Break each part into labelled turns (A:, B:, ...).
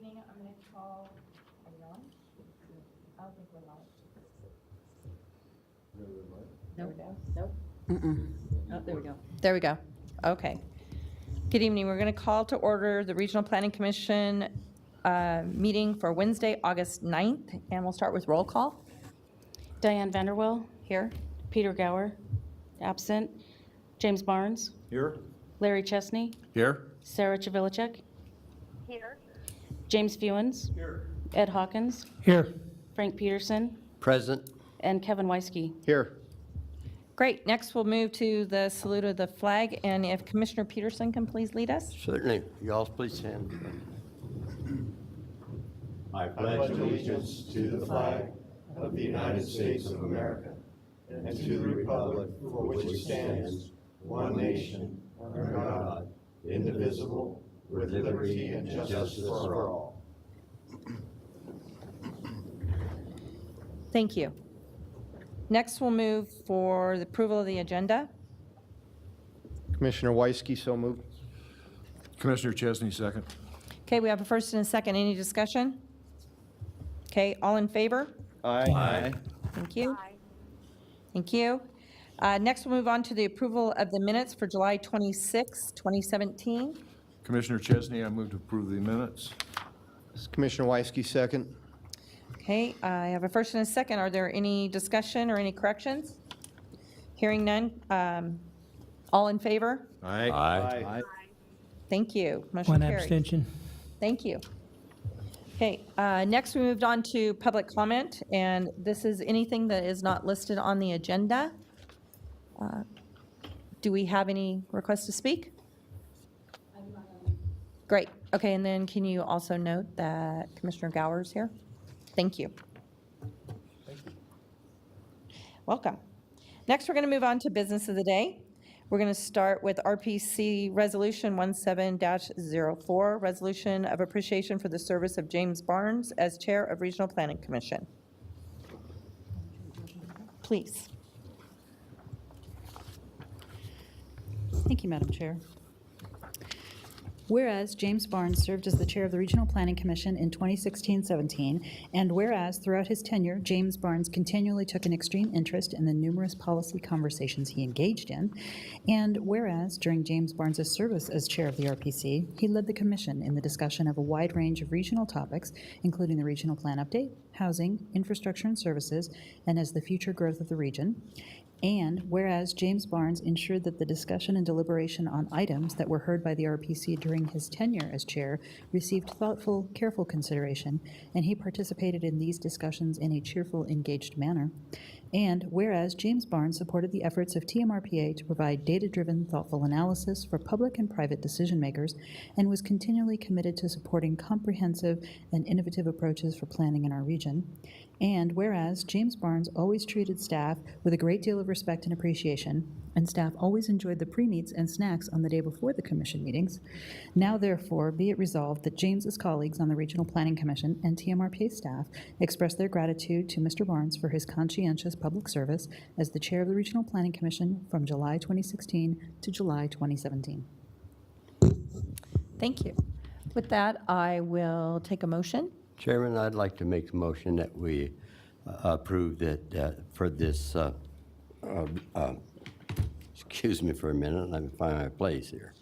A: evening. I'm going to call, are we on? I don't think we're live. Nope. Oh, there we go. There we go. Okay. Good evening. We're going to call to order the Regional Planning Commission meeting for Wednesday, August 9th, and we'll start with roll call.
B: Diane Vanderwell,
A: Here.
B: Peter Gower, absent. James Barnes,
C: Here.
B: Larry Chesney,
C: Here.
B: Sarah Chavilicek,
A: Here.
B: James Fewens,
C: Here.
B: Ed Hawkins,
D: Here.
B: Frank Peterson,
E: Present.
B: and Kevin Weisky.
D: Here.
A: Great. Next, we'll move to the salute of the flag, and if Commissioner Peterson can please lead us.
E: Certainly. You all please stand.
F: I pledge allegiance to the flag of the United States of America and to the republic for which it stands, one nation, under God, indivisible, with liberty and justice for all.
A: Thank you. Next, we'll move for the approval of the agenda.
D: Commissioner Weisky, so moved.
C: Commissioner Chesney, second.
A: Okay, we have a first and a second. Any discussion? Okay, all in favor?
D: Aye.
A: Thank you. Thank you. Next, we'll move on to the approval of the minutes for July 26, 2017.
C: Commissioner Chesney, I move to approve the minutes.
D: Commissioner Weisky, second.
A: Okay, I have a first and a second. Are there any discussion or any corrections? Hearing none. All in favor?
E: Aye.
A: Thank you. Motion
D: One
A: carries.
D: abstention.
A: Thank you. Okay, next we moved on to public comment, and this is anything that is not listed on the agenda. Do we have any requests to speak? Great. Okay, and then can you also note that Commissioner Gower's here? Thank you. Welcome. Next, we're going to move on to business of the day. We're going to start with RPC Resolution 17-04, Resolution of Appreciation for the Service of James Barnes as Chair of Regional Planning Commission. Please.
G: Thank you, Madam Chair. Whereas James Barnes served as the chair of the Regional Planning Commission in 2016-17, and whereas throughout his tenure, James Barnes continually took an extreme interest in the numerous policy conversations he engaged in, and whereas during James Barnes' service as chair of the RPC, he led the commission in the discussion of a wide range of regional topics, including the regional plan update, housing, infrastructure and services, and as the future growth of the region. And whereas James Barnes ensured that the discussion and deliberation on items that were heard by the RPC during his tenure as chair received thoughtful, careful consideration, and he participated in these discussions in a cheerful, engaged manner. And whereas James Barnes supported the efforts of TMRPA to provide data-driven, thoughtful analysis for public and private decision makers, and was continually committed to supporting comprehensive and innovative approaches for planning in our region. And whereas James Barnes always treated staff with a great deal of respect and appreciation, and staff always enjoyed the pre-meets and snacks on the day before the commission meetings, now therefore be it resolved that James's colleagues on the Regional Planning Commission and TMRPA staff express their gratitude to Mr. Barnes for his conscientious public service as the chair of the Regional Planning Commission from July 2016 to July 2017.
A: Thank you. With that, I will take a motion.
E: Chairman, I'd like to make a motion that we approve that for this, excuse me for a minute, let me find my place here.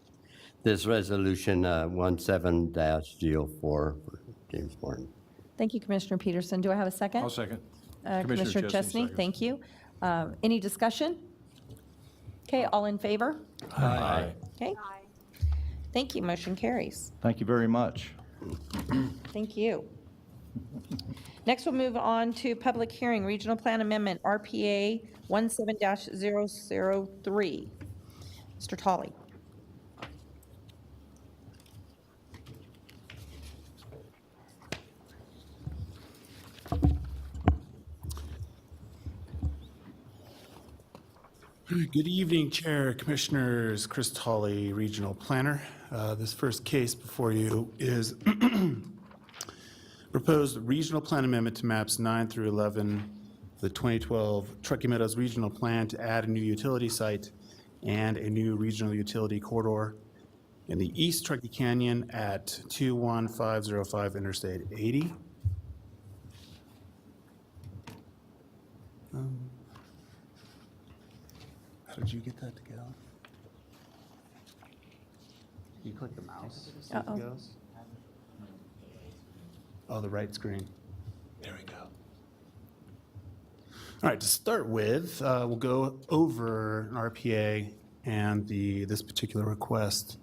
E: This resolution 17-04 for James Barnes.
A: Thank you, Commissioner Peterson. Do I have a second?
C: I'll second.
A: Commissioner Chesney,
C: seconds.
A: thank you. Any discussion? Okay, all in favor?
C: Aye.
A: Okay. Thank you, motion carries.
H: Thank you very much.
A: Thank you. Next, we'll move on to public hearing, Regional Plan Amendment, RPA 17-003. Mr. Tolley.
I: Good evening, Chair, Commissioners. Chris Tolley, Regional Planner. This first case before you is proposed regional plan amendment to maps 9 through 11, the 2012 Truckee Meadows Regional Plan to add a new utility site and a new regional utility corridor in the East Truckee Canyon at 21505 Interstate 80. How did you get that to go? You click the mouse, see if
A: Uh-oh.
I: it goes? Oh, the right screen. There we go. All right, to start with, we'll go over an RPA and this particular request.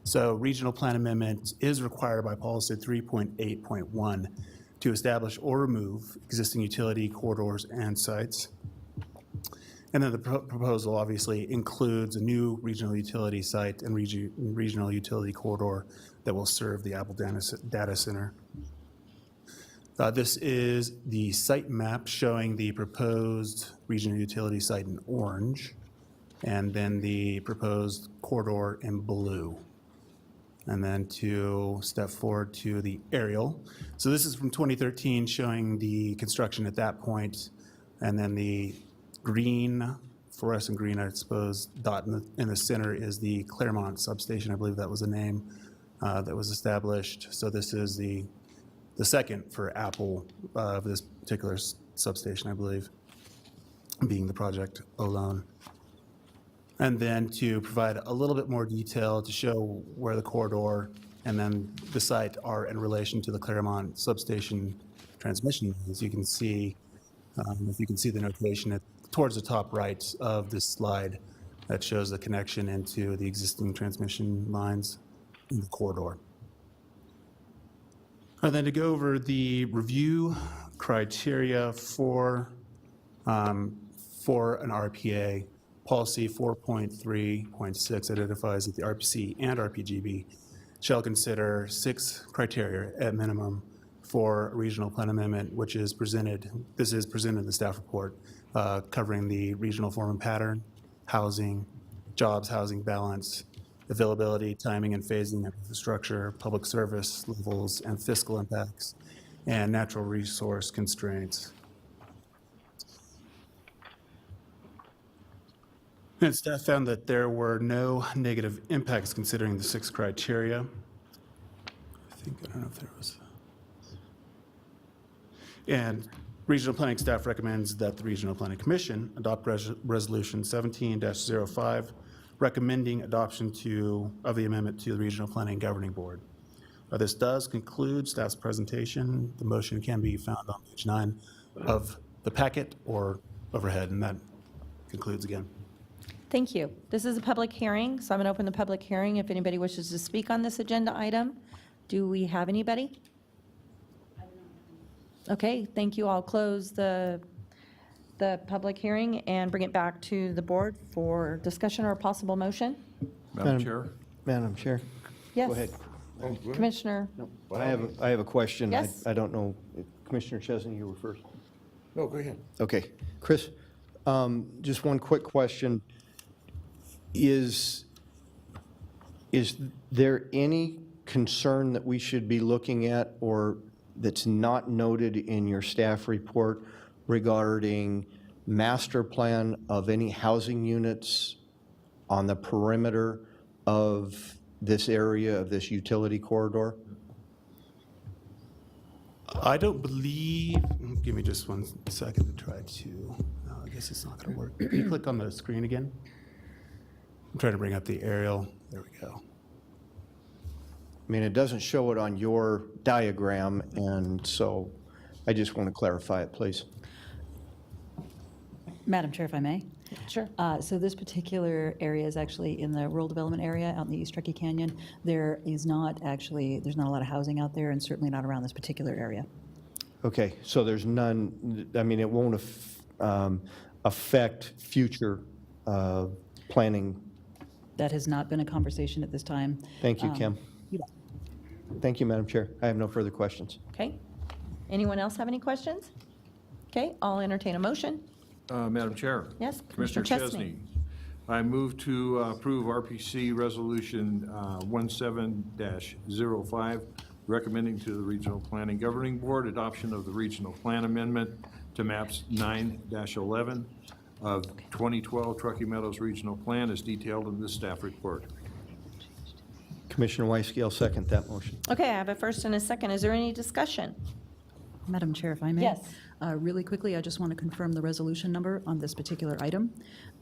I: So regional plan amendment is required by policy 3.8.1 to establish or remove existing utility corridors and sites. And then the proposal obviously includes a new regional utility site and regional utility corridor that will serve the Apple data center. This is the site map showing the proposed regional utility site in orange, and then the proposed corridor in blue. And then to step forward to the aerial. So this is from 2013 showing the construction at that point, and then the green, fluorescent green, I suppose, dot in the center is the Claremont substation. I believe that was the name that was established. So this is the second for Apple of this particular substation, I believe, being the project alone. And then to provide a little bit more detail to show where the corridor and then the site are in relation to the Claremont substation transmission lines. You can see, if you can see the notation towards the top right of this slide that shows the connection into the existing transmission lines in the corridor. And then to go over the review criteria for an RPA, policy 4.3.6 identifies that the RPC and RPGB shall consider 6 criteria at minimum for a regional plan amendment, which is presented, this is presented in the staff report, covering the regional form and pattern, housing, jobs, housing balance, availability, timing, and phasing of infrastructure, public service levels, and fiscal impacts, and natural resource constraints. And staff found that there were no negative impacts considering the 6 criteria. I don't know if there was. And regional planning staff recommends that the Regional Planning Commission adopt resolution 17-05, recommending adoption of the amendment to the Regional Planning Governing Board. This does conclude staff's presentation. The motion can be found on page 9 of the packet or overhead, and that concludes again.
A: Thank you. This is a public hearing, so I'm going to open the public hearing if anybody wishes to speak on this agenda item. Do we have anybody? Okay, thank you. I'll close the public hearing and bring it back to the board for discussion or a possible motion.
C: Madam Chair?
D: Madam Chair?
A: Yes.
D: Go ahead.
A: Commissioner,
D: I have a question.
A: Yes.
D: I don't know, Commissioner Chesney, you were first.
C: No, go ahead.
D: Okay. Chris, just one quick question. Is there any concern that we should be looking at or that's not noted in your staff report regarding master plan of any housing units on the perimeter of this area, of this utility corridor?
I: I don't believe, give me just 1 second to try to, I guess it's not going to work. Can you click on the screen again? I'm trying to bring up the aerial. There we go.
D: I mean, it doesn't show it on your diagram, and so I just want to clarify it, please.
G: Madam Chair, if I may.
A: sure.
G: So this particular area is actually in the rural development area out in the East Truckee Canyon. There's not a lot of housing out there, and certainly not around this particular area.
D: Okay, so there's none, I mean, it won't affect future planning.
G: That has not been a conversation at this time.
D: Thank you, Kim.
G: You bet.
D: Thank you, Madam Chair. I have no further questions.
A: Okay. Anyone else have any questions? Okay, I'll entertain a motion.
C: Madam Chair?
A: Yes,
C: Commissioner
A: Commissioner
C: Chesney.
A: Chesney.
C: I move to approve RPC Resolution 17-05, recommending to the Regional Planning Governing Board adoption of the Regional Plan Amendment to maps 9-11 of 2012 Truckee Meadows Regional Plan as detailed in this staff report.
D: Commissioner Weisky, I'll second that motion.
A: Okay, I have a first and a second. Is there any discussion?
G: Madam Chair, if I may?
A: Yes.
G: Really quickly, I just want to confirm the resolution number on this particular item.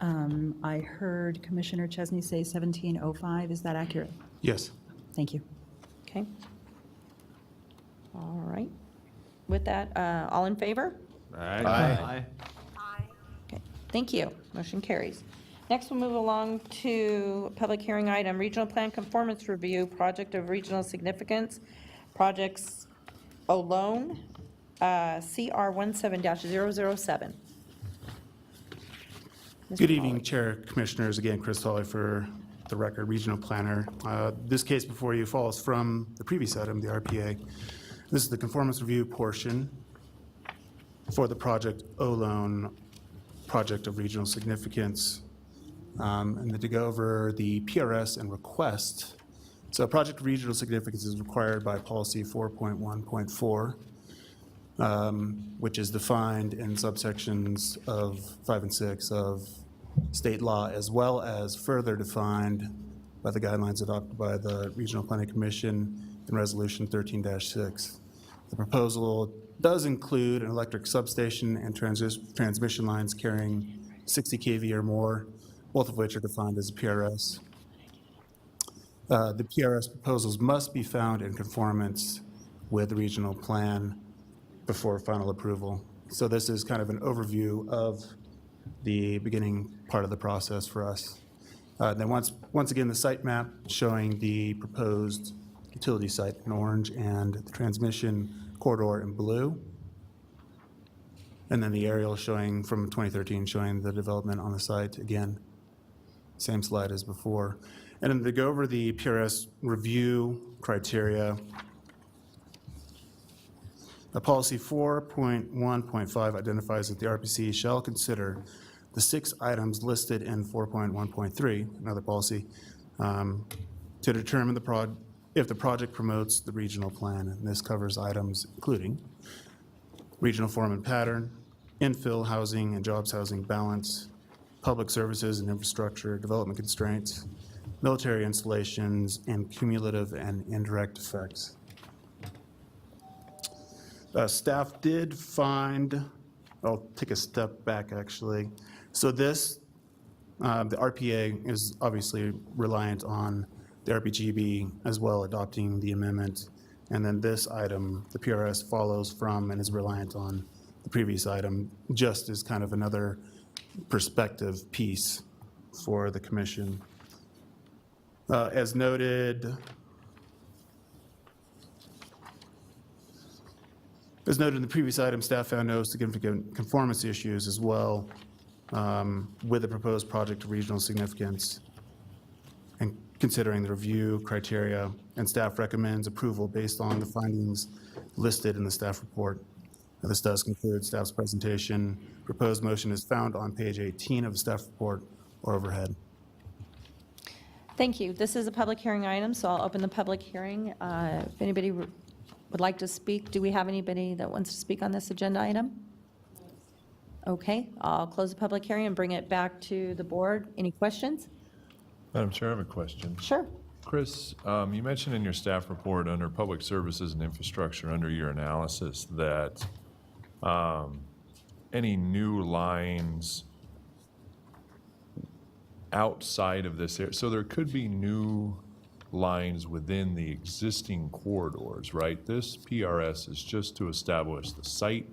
G: I heard Commissioner Chesney say 1705. Is that accurate?
I: Yes.
G: Thank you.
A: Okay. All right. With that, all in favor?
C: Aye.
A: Okay, thank you. Motion carries. Next, we'll move along to public hearing item, Regional Plan Conformance Review, Project of Regional Significance, Projects Alone, CR 17-007.
I: Good evening, Chair, Commissioners. Again, Chris Hawley for the record, Regional Planner. This case before you follows from the previous item, the RPA. This is the conformance review portion for the project O-Loan, Project of Regional Significance. And then to go over the PRS and request. So Project of Regional Significance is required by Policy 4.1.4, which is defined in subsections of 5 and 6 of state law, as well as further defined by the guidelines adopted by the Regional Planning Commission in Resolution 13-6. The proposal does include an electric substation and transmission lines carrying 60 kV or more, both of which are defined as PRS. The PRS proposals must be found in conformance with the regional plan before final approval. So this is kind of an overview of the beginning part of the process for us. Then once again, the site map showing the proposed utility site in orange and the transmission corridor in blue. And then the aerial showing from 2013 showing the development on the site again. Same slide as before. And then to go over the PRS review criteria, the policy 4.1.5 identifies that the RPC shall consider the 6 items listed in 4.1.3, another policy, to determine if the project promotes the regional plan. And this covers items including regional form and pattern, infill housing and jobs housing balance, public services and infrastructure, development constraints, military installations, and cumulative and indirect effects. Staff did find, I'll take a step back actually. So this, the RPA is obviously reliant on the RPGB as well adopting the amendment. And then this item, the PRS, follows from and is reliant on the previous item, just as kind of another perspective piece for the commission. As noted in the previous item, staff found no significant conformance issues as well with the proposed project of regional significance and considering the review criteria, and staff recommends approval based on the findings listed in the staff report. Now, this does conclude staff's presentation. Proposed motion is found on page 18 of the staff report or overhead.
A: Thank you. This is a public hearing item, so I'll open the public hearing. If anybody would like to speak, do we have anybody that wants to speak on this agenda item? Okay, I'll close the public hearing and bring it back to the board. Any questions?
H: Madam Chair, I have a question.
A: Sure.
H: Chris, you mentioned in your staff report under Public Services and Infrastructure, under your analysis, that any new lines outside of this area, so there could be new lines within the existing corridors, right? This PRS is just to establish the site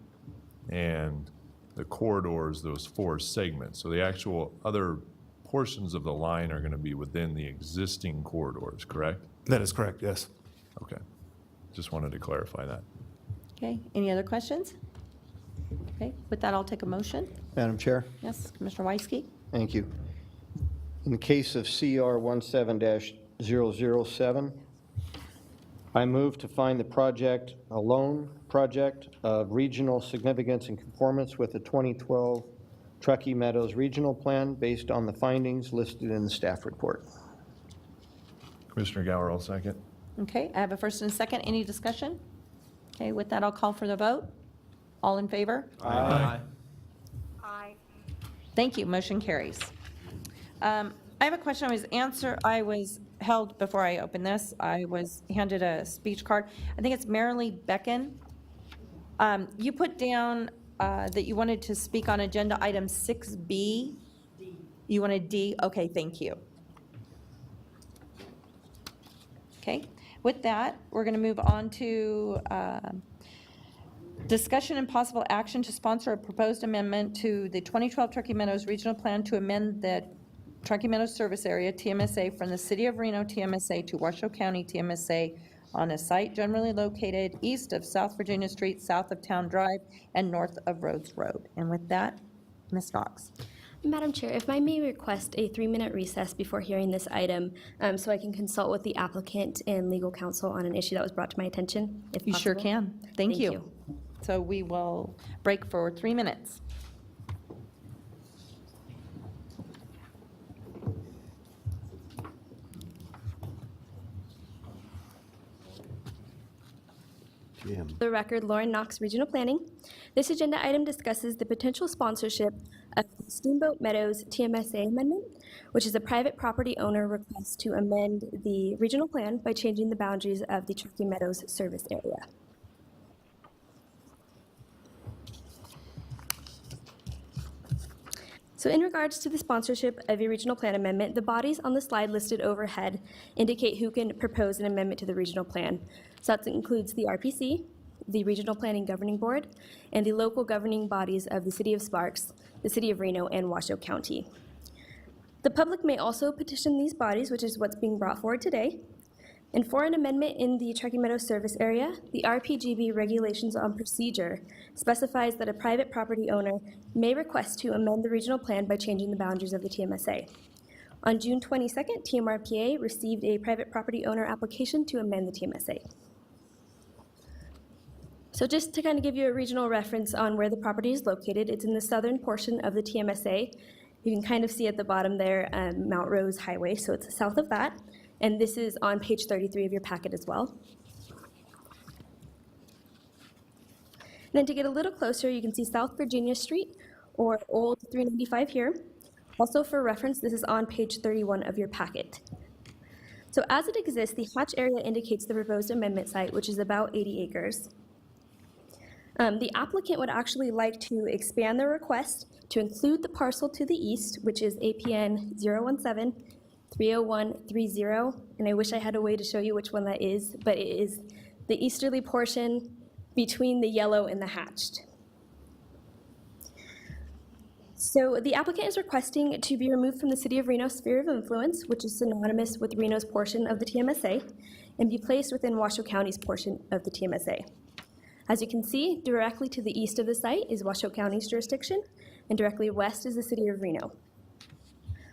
H: and the corridors, those 4 segments. So the actual other portions of the line are going to be within the existing corridors, correct?
I: That is correct, yes.
H: Okay. Just wanted to clarify that.
A: Okay, any other questions? Okay, with that, I'll take a motion.
D: Madam Chair?
A: Yes, Commissioner Weisky?
D: Thank you. In the case of CR 17-007, I move to find the project a lone project of regional significance in conformance with the 2012 Truckee Meadows Regional Plan based on the findings listed in the staff report.
H: Commissioner Gower, I'll second.
A: Okay, I have a first and a second. Any discussion? Okay, with that, I'll call for the vote. All in favor?
C: Aye.
A: Thank you, motion carries. I have a question I was held before I open this. I was handed a speech card. I think it's Marilee Becken. You put down that you wanted to speak on agenda item 6B. You wanted D? Okay, thank you. Okay, with that, we're going to move on to discussion and possible action to sponsor a proposed amendment to the 2012 Truckee Meadows Regional Plan to amend the Truckee Meadows Service Area, TMSA, from the City of Reno TMSA to Washoe County TMSA on a site generally located east of South Virginia Street, south of Town Drive, and north of Rhodes Road. And with that, Ms. Knox.
J: Madam Chair, if I may request a 3-minute recess before hearing this item, so I can consult with the applicant and legal counsel on an issue that was brought to my attention, if
A: You sure
J: possible.
A: can. Thank you. So we will break for 3 minutes.
E: Jim.
J: For the record, Lauren Knox, Regional Planning. This agenda item discusses the potential sponsorship of the Steamboat Meadows TMSA amendment, which is a private property owner request to amend the regional plan by changing the boundaries of the Truckee Meadows service area. So in regards to the sponsorship of a regional plan amendment, the bodies on the slide listed overhead indicate who can propose an amendment to the regional plan. So that includes the RPC, the Regional Planning Governing Board, and the local governing bodies of the City of Sparks, the City of Reno, and Washoe County. The public may also petition these bodies, which is what's being brought forward today. And for an amendment in the Truckee Meadows service area, the RPGB Regulations on Procedure specifies that a private property owner may request to amend the regional plan by changing the boundaries of the TMSA. On June 22nd, TMRPA received a private property owner application to amend the TMSA. So just to kind of give you a regional reference on where the property is located, it's in the southern portion of the TMSA. You can kind of see at the bottom there, Mount Rose Highway, so it's south of that. And this is on page 33 of your packet as well. And then to get a little closer, you can see South Virginia Street, or Old 395 here. Also for reference, this is on page 31 of your packet. So as it exists, the hatch area indicates the proposed amendment site, which is about 80 acres. The applicant would actually like to expand their request to include the parcel to the east, which is APN 017-30130, and I wish I had a way to show you which one that is, but it is the easterly portion between the yellow and the hatched. So the applicant is requesting to be removed from the City of Reno sphere of influence, which is synonymous with Reno's portion of the TMSA, and be placed within Washoe County's portion of the TMSA. As you can see, directly to the east of the site is Washoe County's jurisdiction, and directly west is the City of Reno.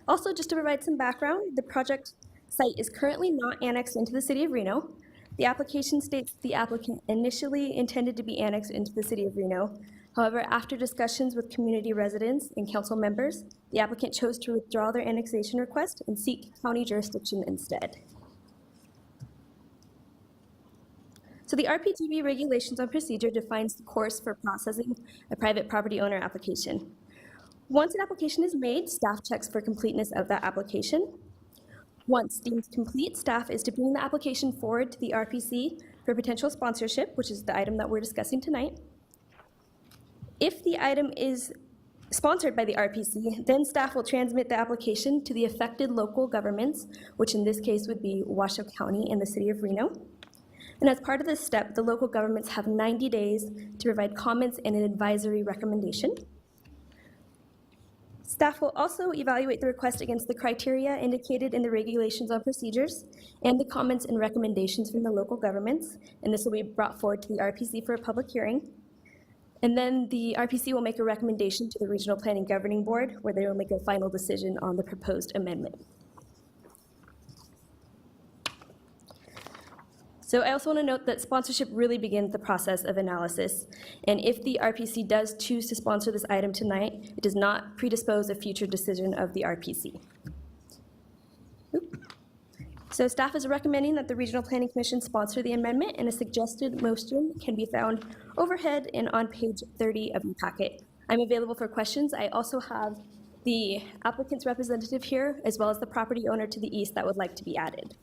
J: Also, just to provide some background, the project site is currently not annexed into the City of Reno. The application states the applicant initially intended to be annexed into the City of Reno. However, after discussions with community residents and council members, the applicant chose to withdraw their annexation request and seek county jurisdiction instead. So the RPGB Regulations on Procedure defines the course for processing a private property owner application. Once an application is made, staff checks for completeness of that application. Once deemed complete, staff is to bring the application forward to the RPC for potential sponsorship, which is the item that we're discussing tonight. If the item is sponsored by the RPC, then staff will transmit the application to the affected local governments, which in this case would be Washoe County and the City of Reno. And as part of this step, the local governments have 90 days to provide comments and an advisory recommendation. Staff will also evaluate the request against the criteria indicated in the Regulations on Procedures and the comments and recommendations from the local governments, and this will be brought forward to the RPC for a public hearing. And then the RPC will make a recommendation to the Regional Planning Governing Board, where they will make a final decision on the proposed amendment. So I also want to note that sponsorship really begins the process of analysis. And if the RPC does choose to sponsor this item tonight, it does not predispose a future decision of the RPC. So staff is recommending that the Regional Planning Commission sponsor the amendment, and a suggested motion can be found overhead and on page 30 of your packet. I'm available for questions. I also have the applicant's representative here, as well as the property owner to the east that would like to be added.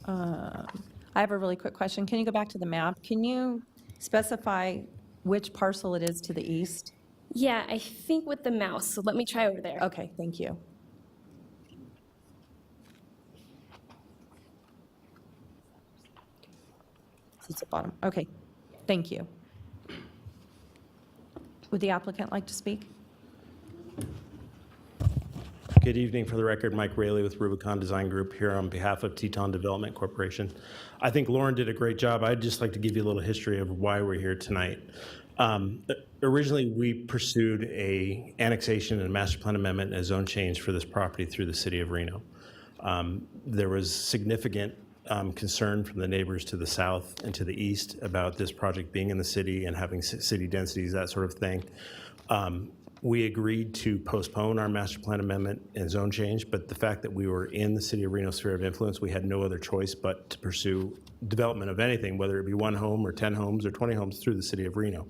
A: I have a really quick question. Can you go back to the map? Can you specify which parcel it is to the east?
J: Yeah, I think with the mouse, so let me try over there.
A: Okay, thank you. It's the bottom. Okay, thank you. Would the applicant like to speak?
K: Good evening. For the record, Mike Raley with Rubicon Design Group here on behalf of Teton Development Corporation. I think Lauren did a great job. I'd just like to give you a little history of why we're here tonight. Originally, we pursued a annexation and master plan amendment and a zone change for this property through the city of Reno. There was significant concern from the neighbors to the south and to the east about this project being in the city and having city densities, that sort of thing. We agreed to postpone our master plan amendment and zone change, but the fact that we were in the city of Reno sphere of influence, we had no other choice but to pursue development of anything, whether it be 1 home or 10 homes or 20 homes through the city of Reno.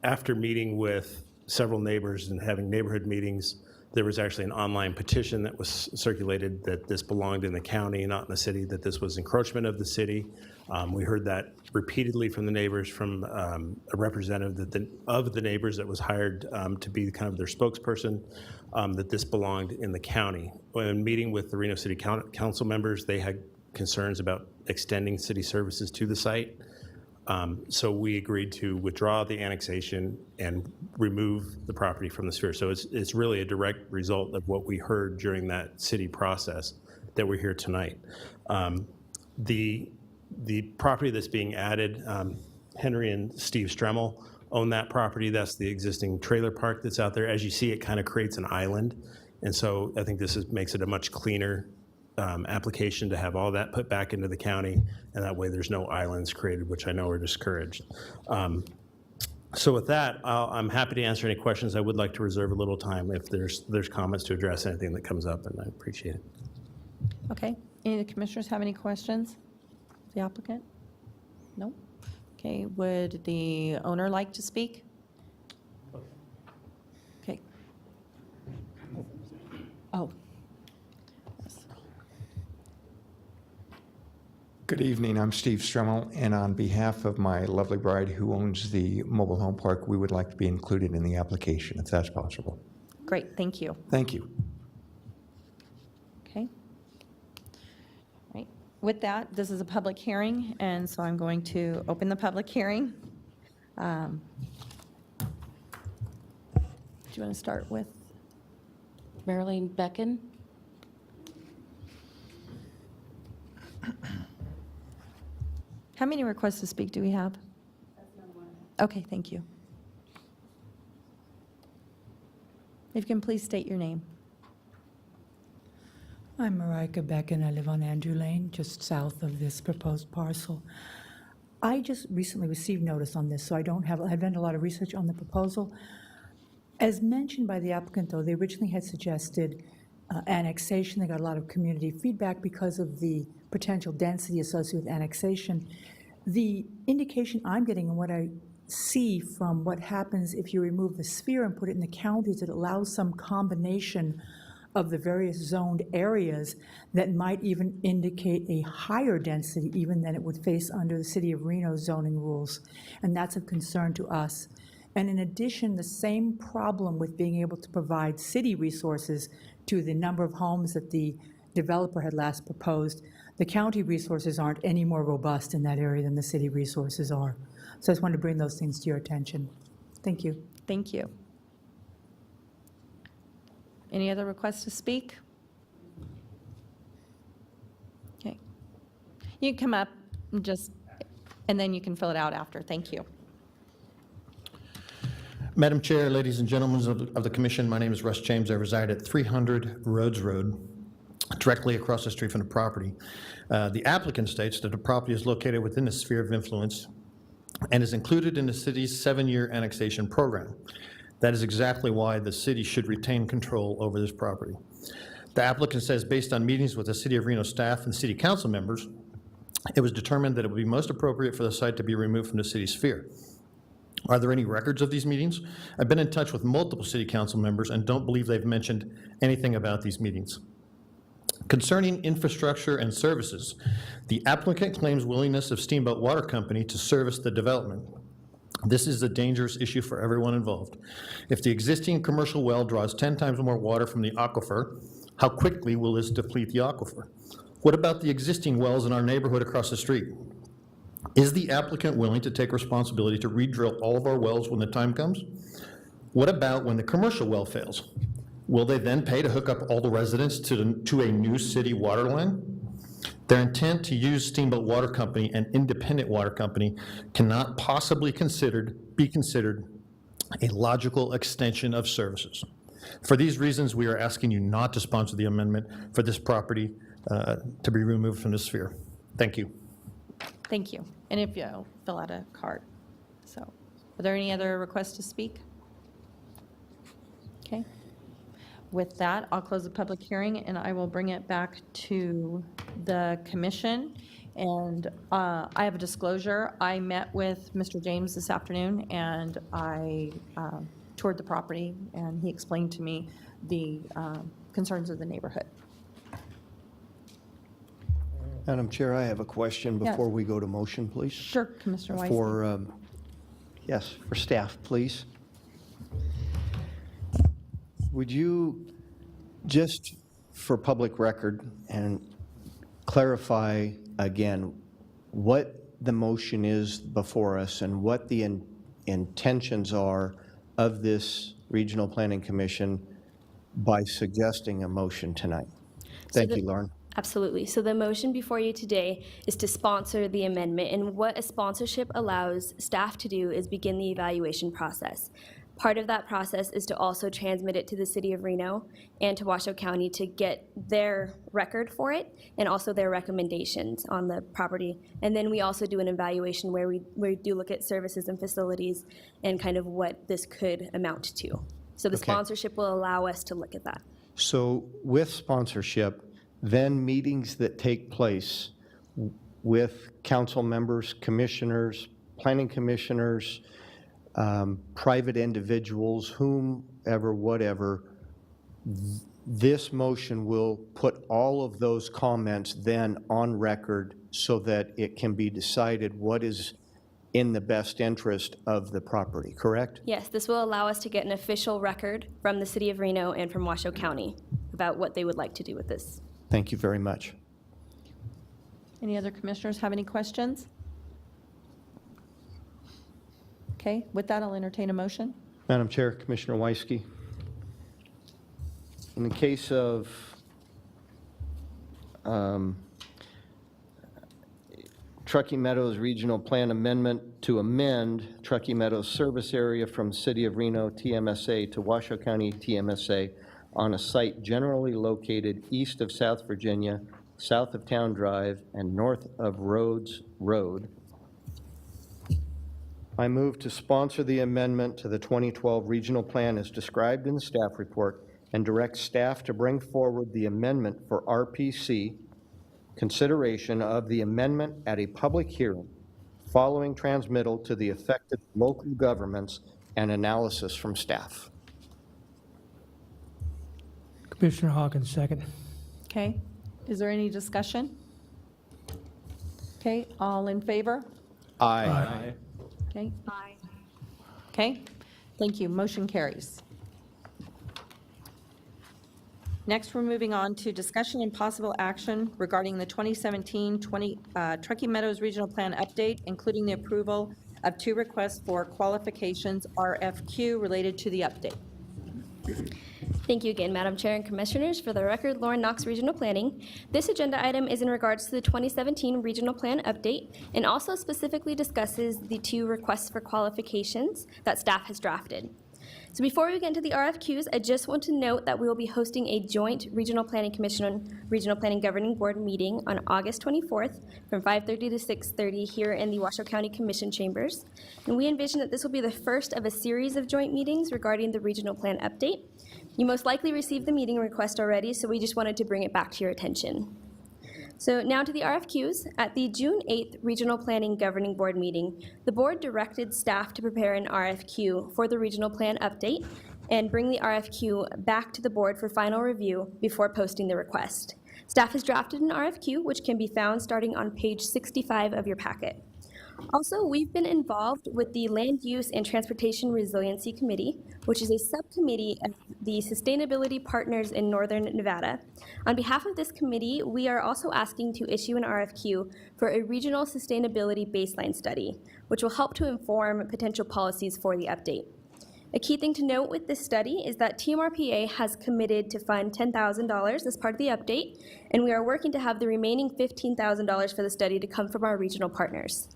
K: After meeting with several neighbors and having neighborhood meetings, there was actually an online petition that was circulated that this belonged in the county, not in the city, that this was encroachment of the city. We heard that repeatedly from the neighbors, from a representative of the neighbors that was hired to be kind of their spokesperson, that this belonged in the county. When meeting with the Reno City Council members, they had concerns about extending city services to the site. So we agreed to withdraw the annexation and remove the property from the sphere. So it's really a direct result of what we heard during that city process that we're here tonight. The property that's being added, Henry and Steve Stremmel own that property. That's the existing trailer park that's out there. As you see, it kind of creates an island. And so I think this makes it a much cleaner application to have all that put back into the county, and that way there's no islands created, which I know are discouraged. So with that, I'm happy to answer any questions. I would like to reserve a little time if there's comments to address anything that comes up, and I appreciate it.
A: Okay, any of the commissioners have any questions? The applicant? No? Okay, would the owner like to speak? Okay. Oh.
L: Good evening, I'm Steve Stremmel, and on behalf of my lovely bride who owns the mobile home park, we would like to be included in the application, if that's possible.
A: Great, thank you.
L: Thank you.
A: Okay. All right. With that, this is a public hearing, and so I'm going to open the public hearing. Do you want to start with?
B: Raley Becken.
A: How many requests to speak do we have? Okay, thank you. If you can please state your name.
M: I'm Mariah Quebec, and I live on Andrew Lane, just south of this proposed parcel. I just recently received notice on this, so I've done a lot of research on the proposal. As mentioned by the applicant, though, they originally had suggested annexation. They got a lot of community feedback because of the potential density associated with annexation. The indication I'm getting and what I see from what happens if you remove the sphere and put it in the counties, it allows some combination of the various zoned areas that might even indicate a higher density even than it would face under the City of Reno zoning rules. And that's of concern to us. And in addition, the same problem with being able to provide city resources to the number of homes that the developer had last proposed, the county resources aren't any more robust in that area than the city resources are. So I just wanted to bring those things to your attention. Thank you.
A: Thank you. Any other requests to speak? Okay. You can come up and then you can fill it out after. Thank you.
N: Madam Chair, ladies and gentlemen of the Commission, my name is Russ James. I reside at 300 Rhodes Road, directly across the street from the property. The applicant states that the property is located within the sphere of influence and is included in the city's 7-year annexation program. That is exactly why the city should retain control over this property. The applicant says, based on meetings with the City of Reno staff and city council members, it was determined that it would be most appropriate for the site to be removed from the city sphere. Are there any records of these meetings? I've been in touch with multiple city council members and don't believe they've mentioned anything about these meetings. Concerning infrastructure and services, the applicant claims willingness of Steamboat Water Company to service the development. This is a dangerous issue for everyone involved. If the existing commercial well draws 10 times more water from the aquifer, how quickly will this deplete the aquifer? What about the existing wells in our neighborhood across the street? Is the applicant willing to take responsibility to re-drill all of our wells when the time comes? What about when the commercial well fails? Will they then pay to hook up all the residents to a new city water line? Their intent to use Steamboat Water Company, an independent water company, cannot possibly be considered a logical extension of services. For these reasons, we are asking you not to sponsor the amendment for this property to be removed from the sphere. Thank you.
A: Thank you. And if you'll fill out a card. So, are there any other requests to speak? Okay. With that, I'll close the public hearing, and I will bring it back to the commission. And I have a disclosure. I met with Mr. James this afternoon, and I toured the property, and he explained to me the concerns of the neighborhood.
D: Madam Chair, I have a question
A: Yes.
D: before we go to motion, please.
A: Sure, Commissioner Weiss.
D: Yes, for staff, please. Would you, just for public record, and clarify again what the motion is before us and what the intentions are of this Regional Planning Commission by suggesting a motion tonight? Thank you, Lauren.
J: Absolutely. So the motion before you today is to sponsor the amendment, and what a sponsorship allows staff to do is begin the evaluation process. Part of that process is to also transmit it to the City of Reno and to Washoe County to get their record for it and also their recommendations on the property. And then we also do an evaluation where we do look at services and facilities and kind of what this could amount to. So the
D: Okay.
J: sponsorship will allow us to look at that.
D: So with sponsorship, then meetings that take place with council members, commissioners, planning commissioners, private individuals, whomever, whatever, this motion will put all of those comments then on record so that it can be decided what is in the best interest of the property, correct?
J: Yes, this will allow us to get an official record from the City of Reno and from Washoe County about what they would like to do with this.
D: Thank you very much.
A: Any other commissioners have any questions? Okay, with that, I'll entertain a motion.
D: Madam Chair, Commissioner Weisky. In the case of Truckee Meadows Regional Plan Amendment to amend Truckee Meadows service area from City of Reno TMSA to Washoe County TMSA on a site generally located east of South Virginia, south of Town Drive, and north of Rhodes Road. I move to sponsor the amendment to the 2012 regional plan as described in the staff report and direct staff to bring forward the amendment for RPC consideration of the amendment at a public hearing following transmittal to the affected local governments and analysis from staff.
O: Commissioner Hawkins, second.
A: Okay, is there any discussion? Okay, all in favor?
D: Aye.
A: Okay. Aye. Okay, thank you, motion carries. Next, we're moving on to discussion and possible action regarding the 2017 Truckee Meadows Regional Plan update, including the approval of 2 requests for qualifications RFQ related to the update.
J: Thank you again, Madam Chair and Commissioners. For the record, Lauren Knox, Regional Planning. This agenda item is in regards to the 2017 Regional Plan update and also specifically discusses the 2 requests for qualifications that staff has drafted. So before we get into the RFQs, I just want to note that we will be hosting a joint Regional Planning Commission, Regional Planning Governing Board meeting on August 24th from 5:30 to 6:30 here in the Washoe County Commission chambers. And we envision that this will be the first of a series of joint meetings regarding the Regional Plan update. You most likely received the meeting request already, so we just wanted to bring it back to your attention. So now to the RFQs. At the June 8th Regional Planning Governing Board meeting, the board directed staff to prepare an RFQ for the Regional Plan update and bring the RFQ back to the board for final review before posting the request. Staff has drafted an RFQ, which can be found starting on page 65 of your packet. Also, we've been involved with the Land Use and Transportation Resiliency Committee, which is a subcommittee of the Sustainability Partners in Northern Nevada. On behalf of this committee, we are also asking to issue an RFQ for a regional sustainability baseline study, which will help to inform potential policies for the update. A key thing to note with this study is that TMRPA has committed to fund $10,000 as part of the update, and we are working to have the remaining $15,000 for the study to come from our regional partners.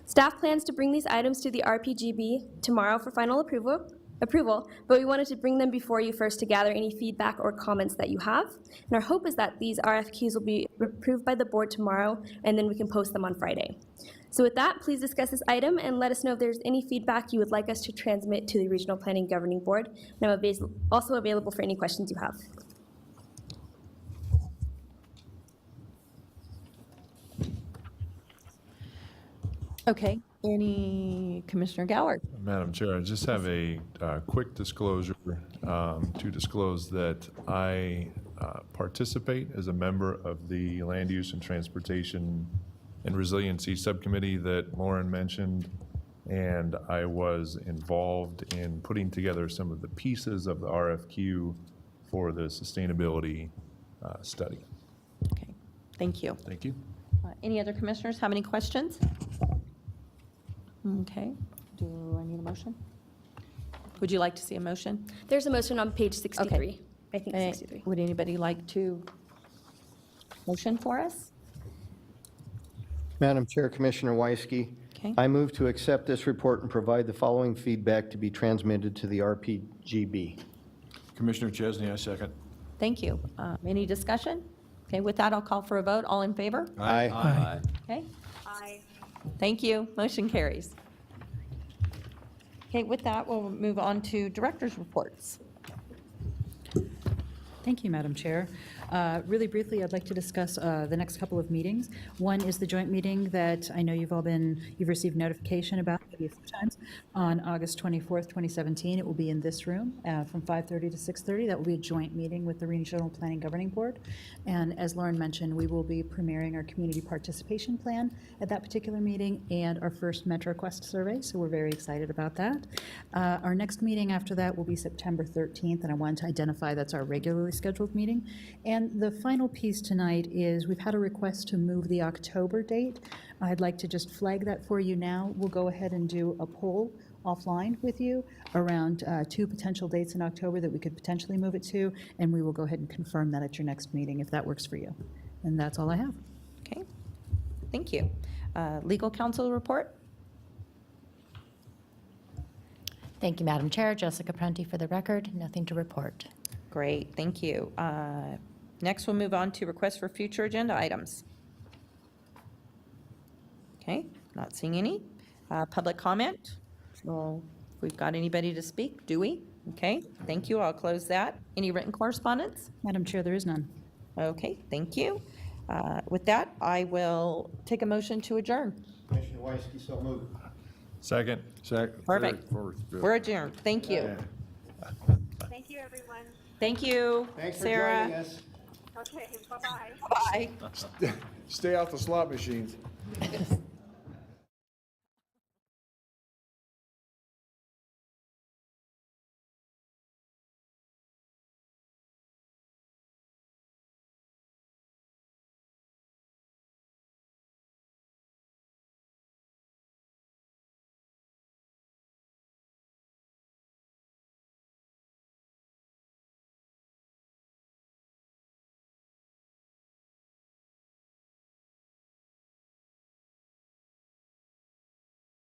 J: Staff plans to bring these items to the RPGB tomorrow for final approval, but we wanted to bring them before you first to gather any feedback or comments that you have. And our hope is that these RFQs will be approved by the board tomorrow, and then we can post them on Friday. So with that, please discuss this item and let us know if there's any feedback you would like us to transmit to the Regional Planning Governing Board. And I'm also available for any questions you have.
A: Okay, Commissioner Goward?
H: Madam Chair, I just have a quick disclosure to disclose that I participate as a member of the Land Use and Transportation and Resiliency Subcommittee that Lauren mentioned, and I was involved in putting together some of the pieces of the RFQ for the sustainability study.
A: Okay, thank you.
H: Thank you.
A: Any other commissioners have any questions? Okay, do I need a motion? Would you like to see a motion?
J: There's a motion on page 63.
A: Okay.
J: I think 63.
A: Would anybody like to motion for us?
D: Madam Chair, Commissioner Weisky,
A: Okay.
D: I move to accept this report and provide the following feedback to be transmitted to the RPGB.
C: Commissioner Chesney, I second.
A: Thank you. Any discussion? Okay, with that, I'll call for a vote. All in favor?
C: Aye.
A: Okay. Aye. Thank you. Motion carries. Okay, with that, we'll move on to director's reports.
G: Thank you, Madam Chair. Really briefly, I'd like to discuss the next couple of meetings. One is the joint meeting that I know you've received notification about maybe a few times on August 24th, 2017. It will be in this room from 5:30 to 6:30. That will be a joint meeting with the Regional Planning Governing Board. And as Lauren mentioned, we will be premiering our community participation plan at that particular meeting and our first Metro Quest survey, so we're very excited about that. Our next meeting after that will be September 13th, and I wanted to identify that's our regularly scheduled meeting. And the final piece tonight is we've had a request to move the October date. I'd like to just flag that for you now. We'll go ahead and do a poll offline with you around 2 potential dates in October that we could potentially move it to, and we will go ahead and confirm that at your next meeting if that works for you. And that's all I have.
A: Okay, thank you. Legal counsel report?
P: Thank you, Madam Chair. Jessica Prunty for the record. Nothing to report.
A: Great, thank you. Next, we'll move on to requests for future agenda items. Okay, not seeing any. Public comment? Well, if we've got anybody to speak, do we? Okay, thank you. I'll close that. Any written correspondence?
G: Madam Chair, there is none.
A: Okay, thank you. With that, I will take a motion to adjourn.
D: Commissioner Weisky, so moved.
H: Second.
A: Perfect. We're adjourned. Thank you.
Q: Thank you, everyone.
A: Thank you,
D: Thanks for
A: Sarah.
D: joining us.
Q: Okay, bye-bye.
A: Bye.
C: Stay off the slot machines.